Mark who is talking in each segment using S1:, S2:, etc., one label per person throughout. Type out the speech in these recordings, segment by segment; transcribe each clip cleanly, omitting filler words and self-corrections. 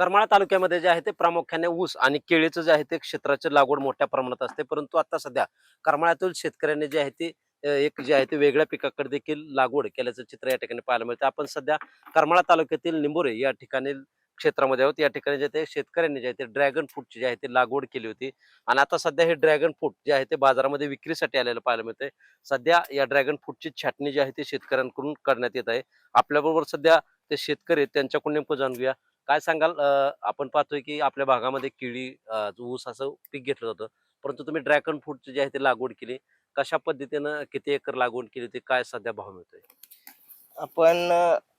S1: करमाळा तालुक्यामध्ये जे आहे ते प्रामुख्याने ऊस आणि केळीचं जे आहे ते क्षेत्राची लागवड मोठ्या प्रमाणात असते. परंतु आता सध्या करमाळ्यातील शेतकऱ्यांनी जे आहे ते एक जे आहे ते वेगळ्या पिकाकडे देखील लागवड केल्याचं चित्र या ठिकाणी पाहायला मिळतं. आपण सध्या करमाळा तालुक्यातील निंबोरे या ठिकाणी क्षेत्रामध्ये आहोत. या ठिकाणी जे ते शेतकऱ्यांनी जे आहे ते ड्रॅगन फ्रूटची जी आहे ते लागवड केली होती आणि आता सध्या हे ड्रॅगन फ्रूट जे आहे ते बाजारामध्ये विक्रीसाठी आलेलं पाहायला मिळतंय. सध्या या ड्रॅगन फ्रूटची छाटणी जी आहे ती शेतकऱ्यांकडून करण्यात येत आहे. आपल्याबरोबर सध्या ते शेतकरी आहेत, त्यांच्याकडून नेमकं जाणून घेऊया. काय सांगाल? आपण पाहतोय की आपल्या भागामध्ये केळी, ऊस असं पीक घेतलं जातं. परंतु तुम्ही ड्रॅगन फ्रूटची जी आहे ती लागवड केली. कशा पद्धतीनं किती एकर लागवड केली होती? काय सध्या भाव मिळतोय?
S2: आपण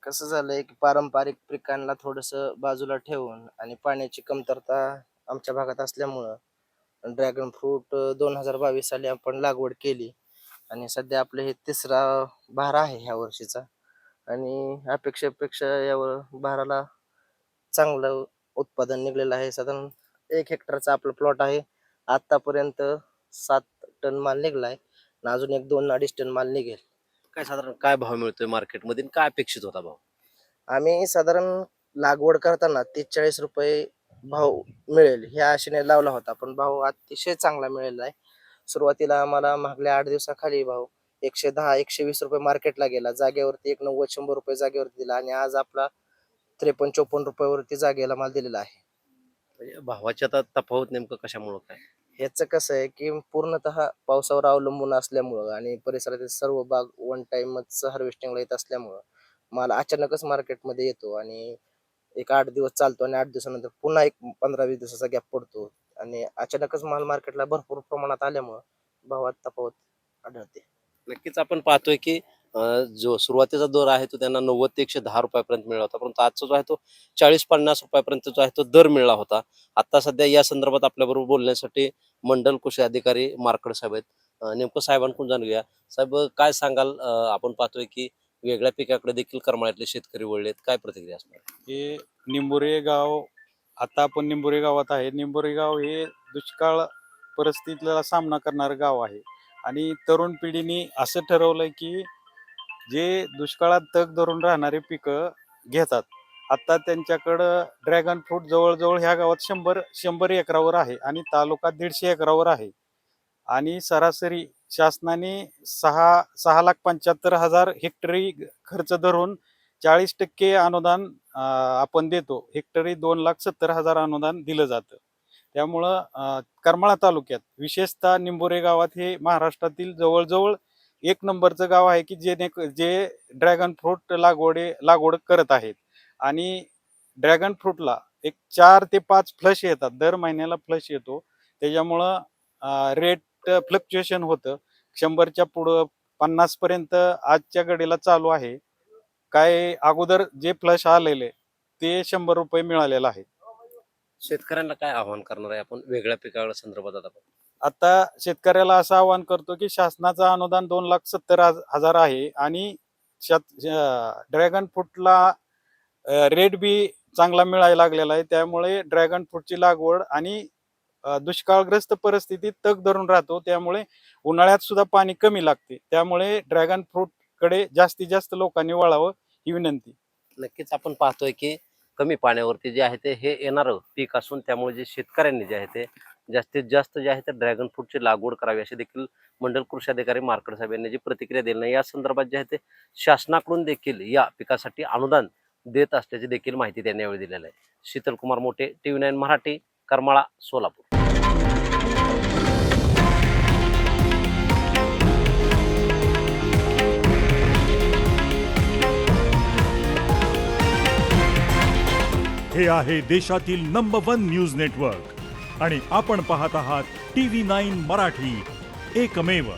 S2: कसं झालंय की पारंपरिक पिकांना थोडंसं बाजूला ठेवून आणि पाण्याची कमतरता आमच्या भागात असल्यामुळं ड्रॅगन फ्रूट 2022 साली आपण लागवड केली आणि सध्या आपलं हे तिसरा बहार आहे ह्या वर्षीचा आणि अपेक्षेपेक्षा यावर बहाराला चांगलं उत्पादन निघलेलं आहे. साधारण 1 हेक्टरचा आपला प्लॉट आहे. आतापर्यंत 7 टन माल निघलाय आणि अजून एक 2-2.5 टन माल निघेल.
S1: काय साधारण काय भाव मिळतोय मार्केटमध्ये आणि काय अपेक्षित होता भाव?
S2: आम्ही साधारण लागवड करताना 30-40 रुपये भाव मिळेल ह्या आशेने लावला होता, पण भाव अतिशय चांगला मिळालेला आहे. सुरुवातीला आम्हाला मागल्या 8 दिवसाखाली भाव 110-120 रुपये मार्केटला गेला. जागेवरती एक 90-100 रुपये जागेवरती दिला आणि आज आपला 53-54 रुपयावरती जागेला माल दिलेला आहे.
S1: म्हणजे भावाची आता तफावत नेमकं कशामुळं काय?
S2: ह्याचं कसं आहे की पूर्णतः पावसावर अवलंबून असल्यामुळं आणि परिसरातील सर्व बाग वन टाइमच हार्वेस्टिंगला येत असल्यामुळं माल अचानकच मार्केटमध्ये येतो आणि एक 8 दिवस चालतो आणि 8 दिवसानंतर पुन्हा एक 15-20 दिवसाचा गॅप पडतो आणि अचानकच माल मार्केटला भरपूर प्रमाणात आल्यामुळं भावात तफावत आढळते.
S1: नक्कीच आपण पाहतोय की जो सुरुवातीचा दर आहे तो त्यांना 90 ते 110 रुपयापर्यंत मिळाला होता. परंतु आजचा जो आहे तो 40-50 रुपयापर्यंत जो आहे तो दर मिळाला होता. आता सध्या या संदर्भात आपल्याबरोबर बोलण्यासाठी मंडल कृषी अधिकारी मार्कड साहेब आहेत. नेमकं साहेबांकडून जाणून घ्या. साहेब, काय सांगाल? आपण पाहतोय की वेगळ्या पिकाकडे देखील करमाळ्यातले शेतकरी वळलेत. काय प्रतिक्रिया असणार?
S3: हे निंबोरे गाव, आता आपण निंबोरे गावात आहे. निंबोरे गाव हे दुष्काळ परिस्थितीला सामना करणारं गाव आहे आणि तरुण पिढीने असं ठरवलंय की जे दुष्काळात तग धरून राहणारे पिकं घेतात. आता त्यांच्याकडं ड्रॅगन फ्रूट जवळजवळ ह्या गावात 100 एकरावर आहे आणि तालुका 150 एकरावर आहे आणि सरासरी शासनाने 6,75,000 हेक्टरी खर्च धरून 40% अनुदान आपण देतो. हेक्टरी 2,70,000 अनुदान दिलं जातं. त्यामुळं करमाळा तालुक्यात विशेषतः निंबोरे गावात हे महाराष्ट्रातील जवळजवळ 1 नंबरचं गाव आहे की जे ड्रॅगन फ्रूट लागवड करत आहेत आणि ड्रॅगन फ्रूटला एक 4 ते 5 फ्लश येतात. दर महिन्याला फ्लश येतो. त्याच्यामुळं रेट फ्लक्च्युएशन होतं. 100च्या पुढं 50 पर्यंत आजच्या घडीला चालू आहे. काय अगोदर जे फ्लश आलेले ते 100 रुपये मिळालेलं आहे.
S1: शेतकऱ्यांना काय आव्हान करणार आहे आपण वेगळ्या पिकाच्या संदर्भात आता?
S3: आता शेतकऱ्याला असं आवाहन करतो की शासनाचं अनुदान 2,70,000 आहे आणि ड्रॅगन फ्रूटला रेट बी चांगला मिळायला लागलेला आहे. त्यामुळे ड्रॅगन फ्रूटची लागवड आणि दुष्काळग्रस्त परिस्थितीत तग धरून राहतो. त्यामुळे उन्हाळ्यात सुद्धा पाणी कमी लागते. त्यामुळे ड्रॅगन फ्रूटकडे जास्तीत जास्त लोकांनी वळावं ही विनंती.
S1: नक्कीच आपण पाहतोय की कमी पाण्यावरती जे आहे ते हे येणारं पीक असून त्यामुळे जे शेतकऱ्यांनी जे आहे ते जास्तीत जास्त जे आहे ते ड्रॅगन फ्रूटची लागवड करावी अशी देखील मंडल कृषी अधिकारी मार्कड साहेब यांनी जी प्रतिक्रिया दिली नाही, या संदर्भात जे आहे ते शासनाकडून देखील या पिकासाठी अनुदान देत असल्याची देखील माहिती त्यांनी यावेळी दिलेली आहे. शीतल कुमार मोठे, TV9 मराठी, करमाळा, सोलापूर.
S4: हे आहे देशातील नंबर 1 न्यूज नेटवर्क आणि आपण पाहत आहात TV9 मराठी, एकमेव.